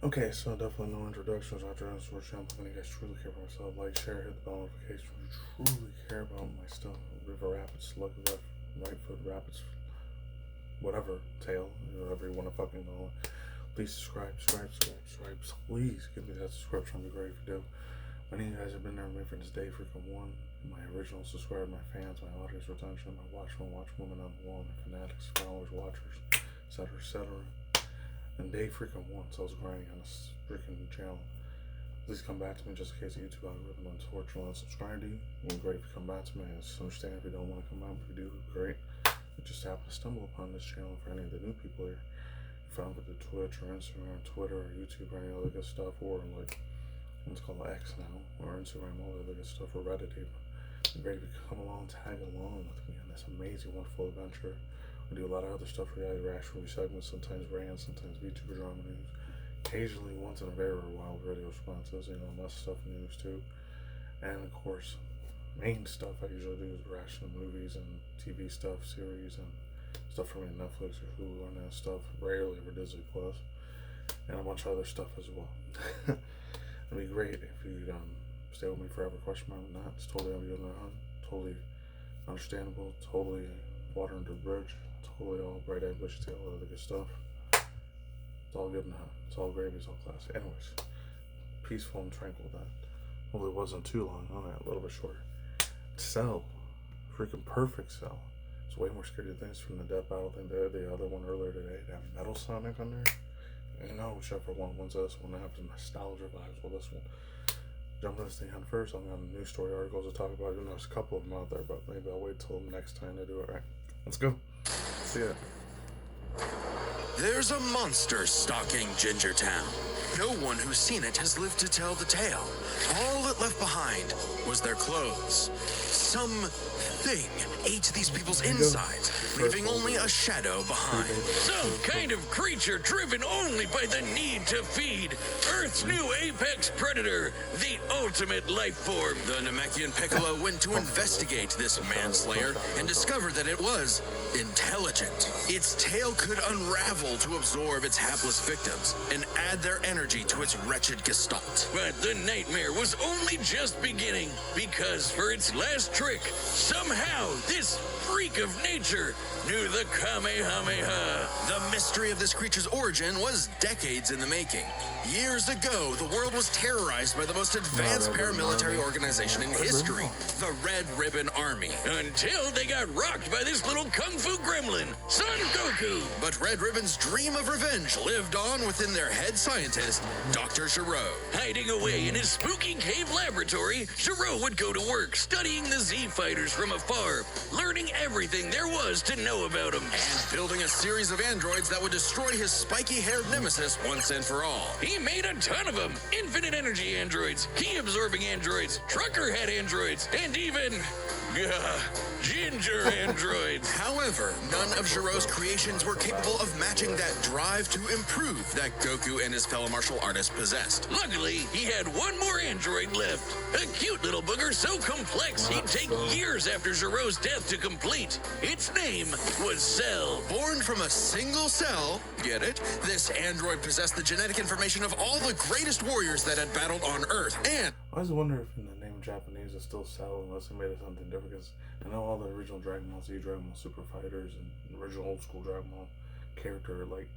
Okay, so definitely no introductions. I'll try to switch channel. If you guys truly care about myself, like, share, hit the bell notification. If you truly care about my stuff, River Rapids, Slug Left, Right Foot Rapids, whatever, tail, whatever you want to fucking call it. Please subscribe. Please give me that subscription. I'd be great if you do. Many of you guys have been there with me for this day, freaking one. My original subscribers, my fans, my audience retention, my watch women on the wall, my fanatics, followers, watchers, etc. And day freaking one, so I was grinding on this freaking channel. Please come back to me just in case the YouTube algorithm unfortunately unsubscribed to you. It'd be great if you come back to me. I just understand if you don't want to come out, but if you do, great. I just happened to stumble upon this channel for any of the new people here. You found it at Twitch or Instagram, Twitter or YouTube or any other good stuff, or like what's called X now, or Instagram, all the other good stuff, or Reddit even. It'd be great if you come along, tag along with me on this amazing, wonderful adventure. We do a lot of other stuff, reality reaction segments, sometimes rants, sometimes VTuber drama news. Occasionally, once in a very rare while, radio responses, less stuff in news too. And of course, main stuff I usually do is reaction to movies and TV stuff, series, and stuff from Netflix or Hulu and that stuff. Rarely ever Disney Plus, and a bunch of other stuff as well. It'd be great if you'd stay with me forever. Question mark or not? It's totally on you, totally understandable, totally water under the bridge. Totally all bright-eyed, bushy tail, all the good stuff. It's all good now. It's all gravy, it's all classy. Anyways, peaceful and tranquil that. Hopefully it wasn't too long on that, a little bit shorter. Cell. Freaking perfect Cell. It's way more scary things from the Death Battle than the other one earlier today. That Metal Sonic on there. Whichever one's this one. I have some nostalgia vibes with this one. Jumping this thing on first, I'm on news story articles to talk about. There's a couple of them out there, but maybe I'll wait till next time to do it right. Let's go. See ya. There's a monster stalking Gingertown. No one who's seen it has lived to tell the tale. All it left behind was their clothes. Something ate these people's insides, leaving only a shadow behind. Some kind of creature driven only by the need to feed. Earth's new apex predator, the ultimate life form. The Namekian Piccolo went to investigate this manslayer and discovered that it was intelligent. Its tail could unravel to absorb its hapless victims and add their energy to its wretched gestalt. But the nightmare was only just beginning, because for its last trick, somehow this freak of nature knew the Kamehameha. The mystery of this creature's origin was decades in the making. Years ago, the world was terrorized by the most advanced paramilitary organization in history, the Red Ribbon Army. Until they got rocked by this little kung fu gremlin, Son Goku. But Red Ribbon's dream of revenge lived on within their head scientist, Dr. Gero. Hiding away in his spooky cave laboratory, Gero would go to work studying the Z-Fighters from afar, learning everything there was to know about them. And building a series of androids that would destroy his spiky-haired nemesis once and for all. He made a ton of them. Infinite energy androids, key-absorbing androids, trucker head androids, and even ginger androids. However, none of Gero's creations were capable of matching that drive to improve that Goku and his fellow martial artists possessed. Luckily, he had one more android left. A cute little booger so complex he'd take years after Gero's death to complete. Its name was Cell. Born from a single cell, get it? This android possessed the genetic information of all the greatest warriors that had battled on Earth, and I always wonder if in the name Japanese it's still Cell unless they made it something different, because I know all the original Dragon Ball Z, Dragon Ball Super Fighters, and the original old school Dragon Ball character, like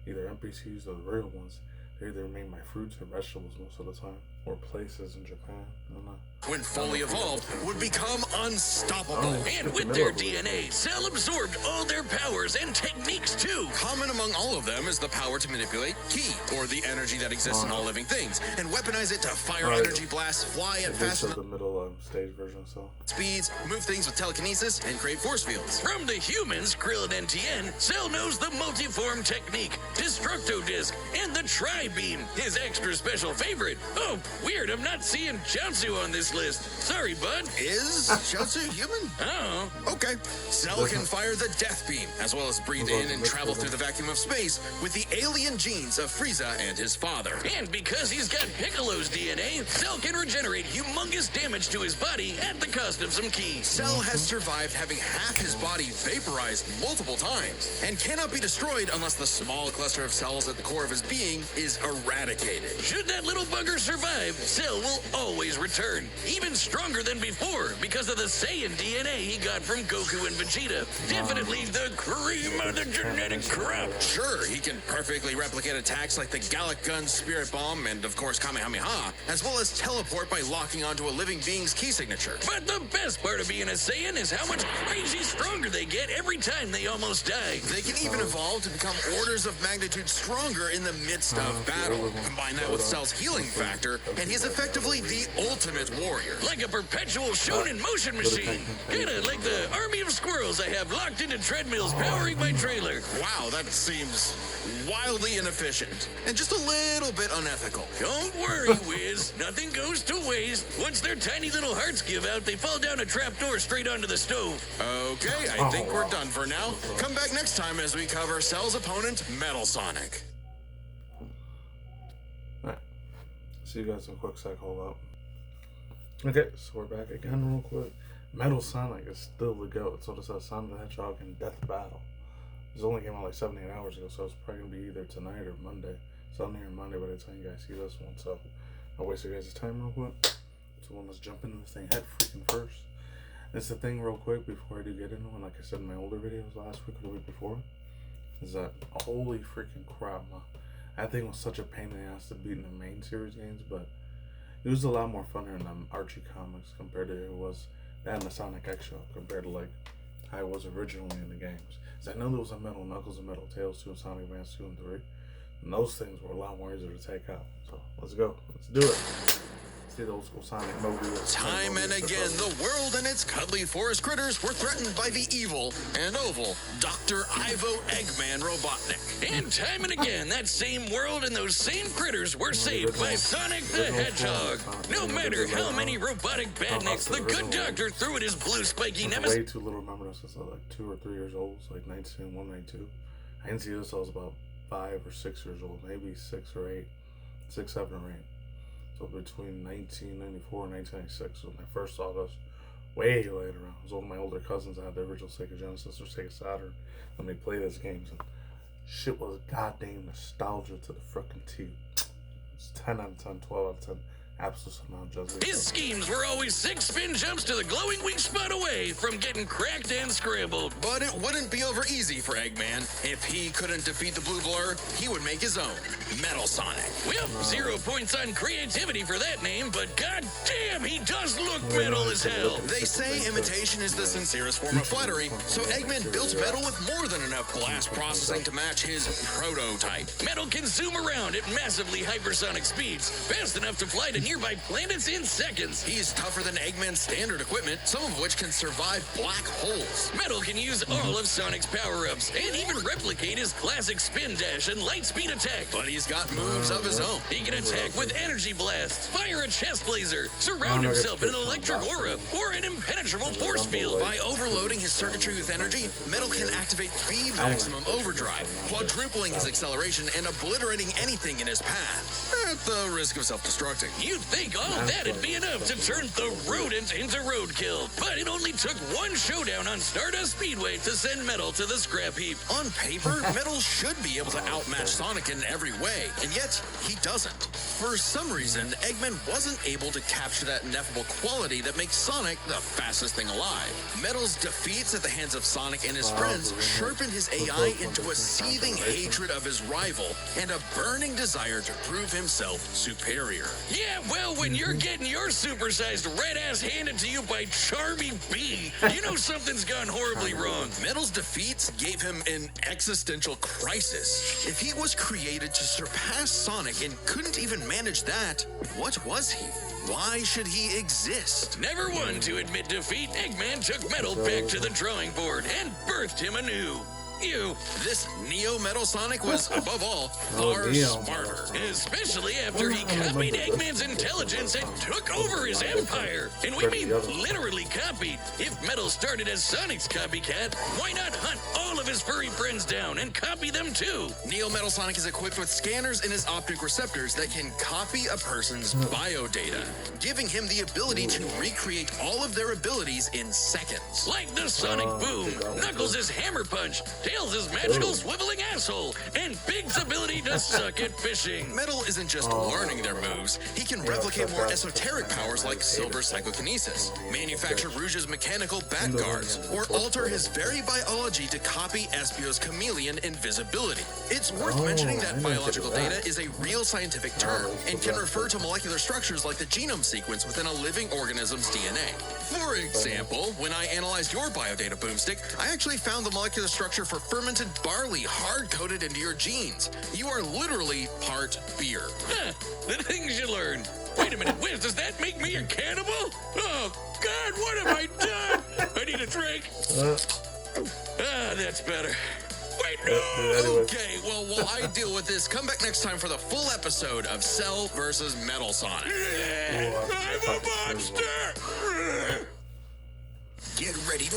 either NPCs or the real ones, they either made by fruits or vegetables most of the time, or places in Japan. I don't know. When fully evolved, would become unstoppable. And with their DNA, Cell absorbed all their powers and techniques too. Common among all of them is the power to manipulate ki, or the energy that exists in all living things, and weaponize it to fire energy blasts, fly at fast the middle stage version, so speeds, move things with telekinesis, and create force fields. From the humans, Krillin and Tien, Cell knows the multiform technique, Destructo Disc, and the Tri-Beam, his extra special favorite. Oh, Weird, I'm not seeing Jiangsu on this list. Sorry, bud. Is Jiangsu human? Oh. Okay. Cell can fire the death beam, as well as breathe in and travel through the vacuum of space with the alien genes of Frieza and his father. And because he's got Piccolo's DNA, Cell can regenerate humongous damage to his body at the cost of some keys. Cell has survived having half his body vaporized multiple times, and cannot be destroyed unless the small cluster of cells at the core of his being is eradicated. Should that little bugger survive, Cell will always return, even stronger than before, because of the Saiyan DNA he got from Goku and Vegeta. Definitely the cream of the genetic crop. Sure, he can perfectly replicate attacks like the Gallic Gun, Spirit Bomb, and of course Kamehameha, as well as teleport by locking onto a living being's key signature. But the best part of being a Saiyan is how much crazy stronger they get every time they almost die. They can even evolve to become orders of magnitude stronger in the midst of battle. Combine that with Cell's healing factor, and he's effectively the ultimate warrior. Like a perpetual shonen motion machine. Kinda like the army of squirrels I have locked into treadmills powering my trailer. Wow, that seems wildly inefficient, and just a little bit unethical. Don't worry, Wiz. Nothing goes to waste. Once their tiny little hearts give out, they fall down a trapdoor straight onto the stove. Okay, I think we're done for now. Come back next time as we cover Cell's opponent, Metal Sonic. Alright. See you guys in a quick sec. Hold up. Okay, so we're back again real quick. Metal Sonic is still the GOAT. So this is Sonic the Hedgehog and Death Battle. This only came out like 7-8 hours ago, so it's probably going to be either tonight or Monday. Sunday or Monday by the time you guys see this one. So I'll waste your guys' time real quick. So let's jump into this thing head freaking first. It's the thing real quick before I do get into it, like I said in my older videos last week or the week before, is that holy freaking crap, man. That thing was such a pain in the ass to beat in the main series games, but it was a lot more funner in the Archie comics compared to it was that in the Sonic X show, compared to like how it was originally in the games. Because I know there was a Metal Knuckles and Metal Tails 2 and Sonic Advance 2 and 3, and those things were a lot more easier to take out. So let's go, let's do it. See the old school Sonic movie. Time and again, the world and its cuddly forest critters were threatened by the evil and oval Dr. Ivo Eggman Robotnik. And time and again, that same world and those same critters were saved by Sonic the Hedgehog. No matter how many robotic badniks the good doctor threw at his blue spiky nemesis. Way too little remember this since I was like 2 or 3 years old. It's like 1991, 92. I didn't see this till I was about 5 or 6 years old. Maybe 6 or 8. 6, 7 or 8. So between 1994 and 1996 when I first saw this, way later on. It was one of my older cousins that had the original Sega Genesis or Sega Saturn, and they played these games, and shit was goddamn nostalgia to the frickin' T. It's 10 out of 10, 12 out of 10. Absolute amount of His schemes were always 6 spin jumps to the glowing weak spot away from getting cracked and scrambled. But it wouldn't be over easy for Eggman. If he couldn't defeat the Blue Blur, he would make his own, Metal Sonic. Well, 0 points on creativity for that name, but goddamn, he does look metal as hell. They say imitation is the sincerest form of flattery, so Eggman built Metal with more than enough blast processing to match his prototype. Metal can zoom around at massively hypersonic speeds, fast enough to fly to nearby planets in seconds. He's tougher than Eggman's standard equipment, some of which can survive black holes. Metal can use all of Sonic's power-ups and even replicate his classic spin dash and light speed attack. But he's got moves of his own. He can attack with energy blasts, fire a chest laser, surround himself in an electric aura, or an impenetrable force field. By overloading his circuitry with energy, Metal can activate V maximum overdrive, quadrupling his acceleration and obliterating anything in his path, at the risk of self-destructing. You'd think all that'd be enough to turn the rodent into roadkill, but it only took one showdown on Stardust Speedway to send Metal to the scrap heap. On paper, Metal should be able to outmatch Sonic in every way, and yet he doesn't. For some reason, Eggman wasn't able to capture that ineffable quality that makes Sonic the fastest thing alive. Metal's defeats at the hands of Sonic and his friends sharpened his AI into a seething hatred of his rival and a burning desire to prove himself superior. Yeah, well, when you're getting your supersized red ass handed to you by Charmy B, you know something's gone horribly wrong. Metal's defeats gave him an existential crisis. If he was created to surpass Sonic and couldn't even manage that, what was he? Why should he exist? Never one to admit defeat, Eggman took Metal back to the drawing board and birthed him anew. You. This Neo Metal Sonic was, above all, Oh, far Neo smarter. Especially after he copied Eggman's intelligence and took over his empire. And we mean literally copied. If Metal started as Sonic's copycat, why not hunt all of his furry friends down and copy them too? Neo Metal Sonic is equipped with scanners in his optic receptors that can copy a person's biodata, giving him the ability to recreate all of their abilities in seconds. Like the Sonic Boom, Knuckles' hammer punch, Tails' magical swiveling asshole, and Big's ability to suck at fishing. Metal isn't just learning their moves, he can replicate more esoteric powers like silver psychokinesis, manufacture Rouge's mechanical bat guards, or alter his very biology to copy Espio's chameleon invisibility. It's worth mentioning that biological data is a real scientific term and can refer to molecular structures like the genome sequence within a living organism's DNA. For example, when I analyzed your biodata, Boomstick, I actually found the molecular structure for fermented barley hard-coded into your genes. You are literally part beer. Huh, the things you learn. Wait a minute, Wiz, does that make me a cannibal? Oh, God, what have I done? I need a drink. That's better. Wait, no! Okay, well, while I deal with this, come back next time for the full episode of Cell vs. Metal Sonic. I'm a monster! Get ready to...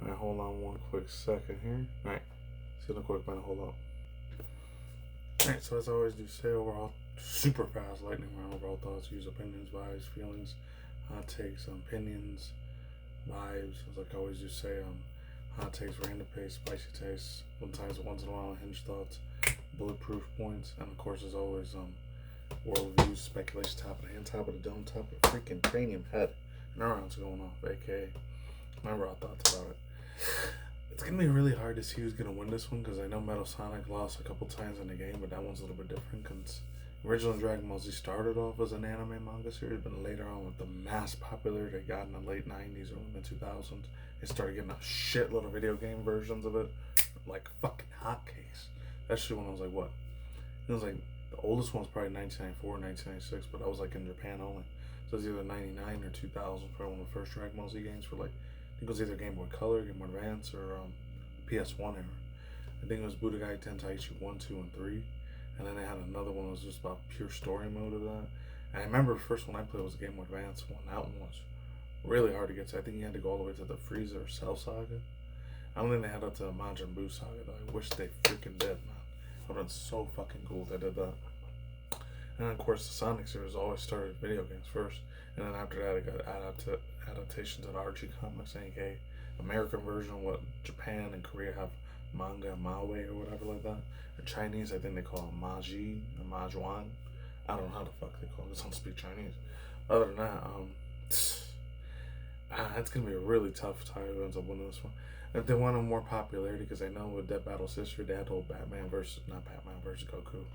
Alright, hold on one quick second here. Alright, see the quick minute, hold on. Alright, so as I always do say, overall, super fast lightning round, overall thoughts, views, opinions, vibes, feelings, hot takes, opinions, vibes, as like I always do say, hot takes, random pace, spicy tastes, sometimes once in a while, unhinged thoughts, bulletproof points, and of course, as always, world views, speculation, top of the hand, top of the dome, top of the freaking cranium head, and around's going off, aka my raw thoughts about it. It's gonna be really hard to see who's gonna win this one because I know Metal Sonic lost a couple times in the game, but that one's a little bit different because originally Dragon Ball Z started off as an anime manga series, but later on with the mass popularity they got in the late 90s or mid 2000s, they started getting a shitload of video game versions of it, like fucking hotcakes. That shit when I was like, what? It was like, the oldest one was probably 1994, 1996, but that was like in Japan only. So it's either 99 or 2000, probably one of the first Dragon Ball Z games for like, I think it was either Game Boy Color, Game Boy Advance, or PS1 era. I think it was Budokai Tenkaichi 1, 2, and 3. And then they had another one that was just about pure story mode of that. And I remember the first one I played was the Game Boy Advance one. That one was really hard to get to. I think you had to go all the way to the Frieza or Cell Saga. I don't think they had up to the Majin Buu Saga though. I wish they freaking did, man. It would have been so fucking cool if they did that. And then, of course, the Sonic series always started video games first. And then after that, it got adaptation to the Archie comics, aka American version of what Japan and Korea have manga, mawe, or whatever like that. In Chinese, I think they call it maji or majuan. I don't know how the fuck they call it. I don't speak Chinese. Other than that, it's gonna be a really tough tie who ends up winning this one. If they want more popularity, because I know with Dead Battle's history, they had the whole Batman versus Goku,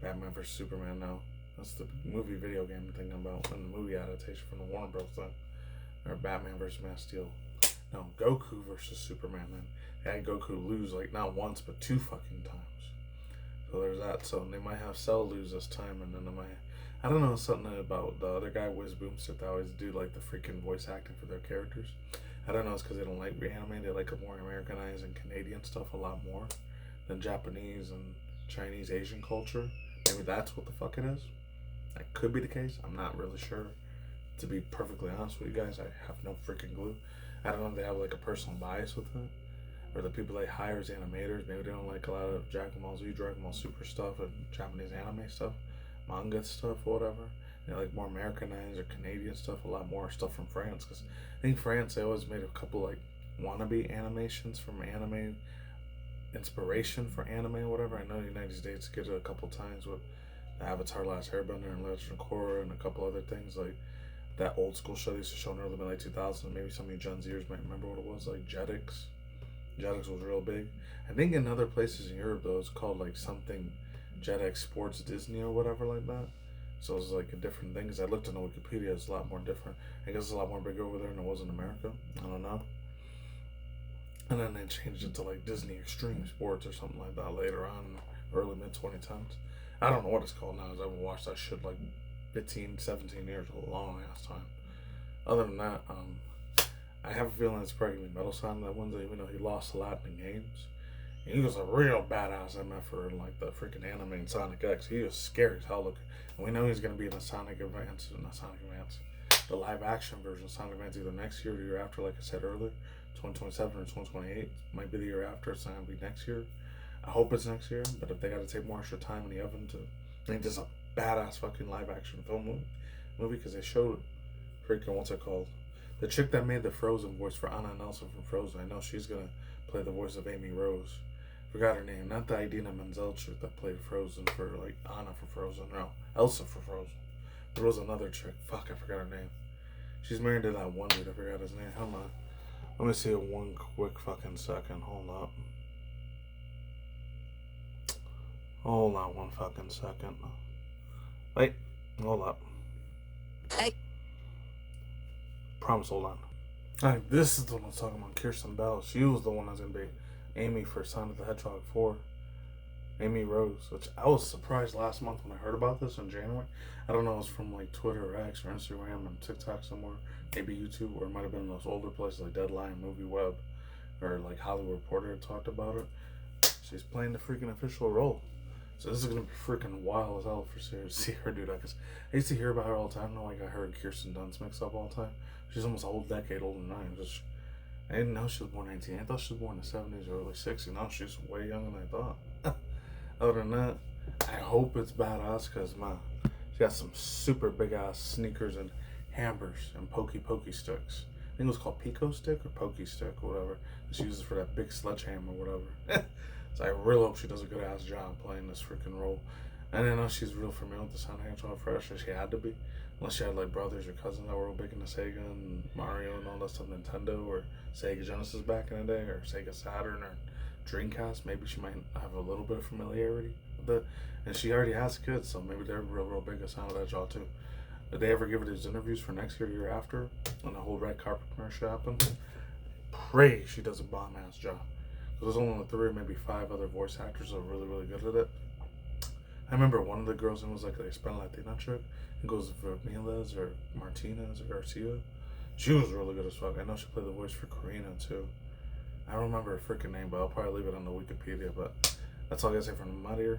Batman versus Superman. Now that's the movie video game thing about, and the movie adaptation from the Warner Bros. Thing, or Batman versus Man of Steel. No, Goku versus Superman. Then they had Goku lose like not once but 2 fucking times. So there's that. So they might have Cell lose this time, and then they might. I don't know, something about the other guy, Wiz Broomstick, they always do like the freaking voice acting for their characters. I don't know, it's because they don't like reanimate. They like a more Americanized and Canadian stuff a lot more than Japanese and Chinese, Asian culture. Maybe that's what the fuck it is. That could be the case. I'm not really sure. To be perfectly honest with you guys, I have no freaking clue. I don't know if they have like a personal bias with it, or the people they hire as animators, maybe they don't like a lot of Dragon Ball Z, Dragon Ball Super stuff, and Japanese anime stuff, manga stuff, or whatever. They like more Americanized or Canadian stuff, a lot more stuff from France, because I think France, they always made a couple like wannabe animations from anime, inspiration for anime or whatever. I know the United States did it a couple times with Avatar Last Airbender and Legend of Korra and a couple other things like that old school show they used to show in the early mid 2000s. Maybe some of you Gen Zers might remember what it was, like Jetix. Jetix was real big. I think in other places in Europe though, it's called like something Jetix Sports Disney or whatever like that. So it's like a different thing, because I looked on the Wikipedia, it's a lot more different. I guess it's a lot more big over there than it was in America. I don't know. And then they changed it to like Disney Extreme Sports or something like that later on, early mid 2010s. I don't know what it's called now, because I haven't watched that shit like 15, 17 years, a long ass time. Other than that, I have a feeling it's probably gonna be Metal Sonic that wins, even though he lost a lot in the games. And he was a real badass MFer in like the freaking anime in Sonic X. He was scary as hell looking. And we know he's gonna be in the Sonic Advance, not Sonic Advance, the live action version of Sonic Advance either next year or the year after, like I said earlier. 2027 or 2028. Might be the year after, it's not gonna be next year. I hope it's next year, but if they gotta take more extra time in the oven to make this a badass fucking live action film movie, because they showed freaking, what's it called? The chick that made the Frozen voice for Anna Nelson from Frozen, I know she's gonna play the voice of Amy Rose. Forgot her name, not the Idina Menzel chick that played Frozen for like Anna for Frozen, no, Elsa for Frozen. There was another chick, fuck, I forgot her name. She's married to that one dude, I forgot his name, hold on. Let me see it one quick fucking second, hold up. Hold on one fucking second. Wait, hold up. Hey. Promise, hold on. Alright, this is the one I was talking about, Kirsten Bell. She was the one that's gonna be Amy for Sonic the Hedgehog 4. Amy Rose, which I was surprised last month when I heard about this in January. I don't know, it was from like Twitter or X or Instagram and TikTok somewhere, maybe YouTube, or it might have been those older places like Deadline, Movie Web, or like Hollywood Reporter talked about it. She's playing the freaking official role. So this is gonna be freaking wild as hell for to see her do that. Cause I used to hear about her all the time. I know, like I heard Kirsten Dunst mixed up all the time. She's almost a whole decade older than I am. I didn't know she was born 19. I thought she was born in the 70s or early 60s. No, she's way younger than I thought. Other than that, I hope it's badass because she got some super big ass sneakers and hammers and pokey sticks. I think it was called Pico Stick or Pokey Stick or whatever. She uses for that big sledgehammer or whatever. So I really hope she does a good ass job playing this freaking role. And I know she's real familiar with the Sonic Hedgehog fresh, she had to be. Unless she had like brothers or cousins that were real big into Sega and Mario and all that stuff, Nintendo or Sega Genesis back in the day, or Sega Saturn or Dreamcast. Maybe she might have a little bit of familiarity with it. And she already has kids, so maybe they're real big at Sonic Hedgehog too. Did they ever give her these interviews for next year, year after, when the whole red carpet premiere happened? Pray she does a bomb ass job. Because there's only 3 or maybe 5 other voice actors that are really good at it. I remember one of the girls in was like the Hispanic Latina chick. It goes for Miles or Martinez or Garcia. She was really good as fuck. I know she played the voice for Karina too. I don't remember her freaking name, but I'll probably leave it on the Wikipedia. But that's all I gotta say from the mud here.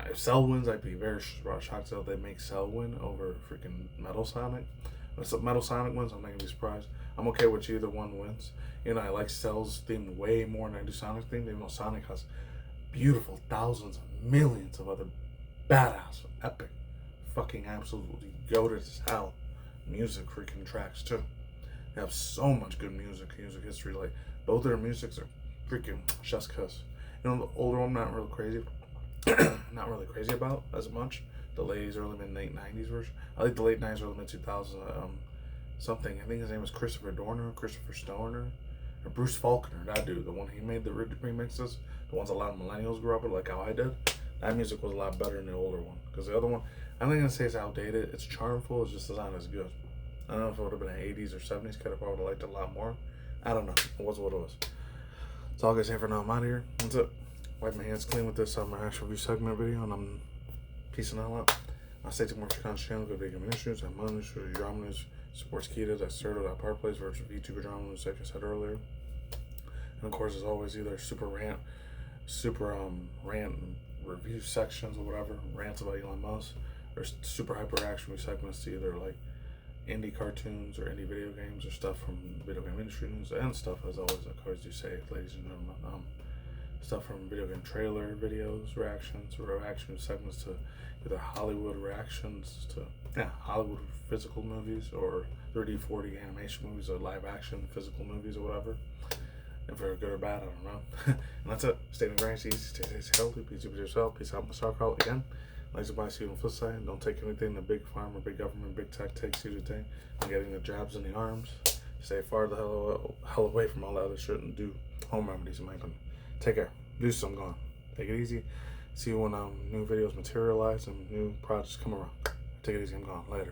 If Cell wins, I'd be very shocked if they make Cell win over freaking Metal Sonic. If Metal Sonic wins, I'm not gonna be surprised. I'm okay with either one wins. You know, I like Cell's theme way more than I do Sonic's theme. Even though Sonic has beautiful thousands of millions of other badass, epic, fucking absolutely goated as hell music freaking tracks too. They have so much good music history. Like both of their musics are freaking chef's kiss. You know, the older one I'm not really crazy about as much. The late early mid late 90s version. I like the late 90s, early mid 2000s. Something. I think his name was Christopher Stoner, or Bruce Faulkner. That dude, the one he made the remixes, the ones a lot of millennials grew up with, like how I did. That music was a lot better than the older one. Because the other one, I'm not gonna say it's outdated. It's charmful. It's just not as good. I don't know if it would have been an 80s or 70s kid. I probably would have liked it a lot more. I don't know. It was what it was. That's all I can say for now. I'm out of here. That's it. Wipe my hands clean with this on my actual review segment video, and I'm peacing out. I'll stay tuned for more content channel. Go to Videogame Ministries, I'm on news, drama news, sports keto, that's Cerdo, that Park Plays, virtual VTuber drama news, like I said earlier. And of course, as always, either super rant review sections or whatever, rants about Elon Musk, or super hyper action segments to either like indie cartoons or indie video games or stuff from video game industry news and stuff, as always, of course, do say, ladies and gentlemen, stuff from video game trailer videos, reactions, or reaction segments to either Hollywood reactions to Hollywood physical movies or 3D, 4D animation movies or live action physical movies or whatever. And for good or bad, I don't know. And that's it. Stay in the grind, stay healthy, peace with yourself, peace out my soccer again. Like to buy, see you on the flip side. Don't take anything the big pharma, big government, big tech takes you to take. And getting the jabs in the arms. Stay far the hell away from all that other shit and do home remedies in my opinion. Take care. Do some gone. Take it easy. See you when new videos materialize and new projects come around. Take it easy. I'm gone. Later.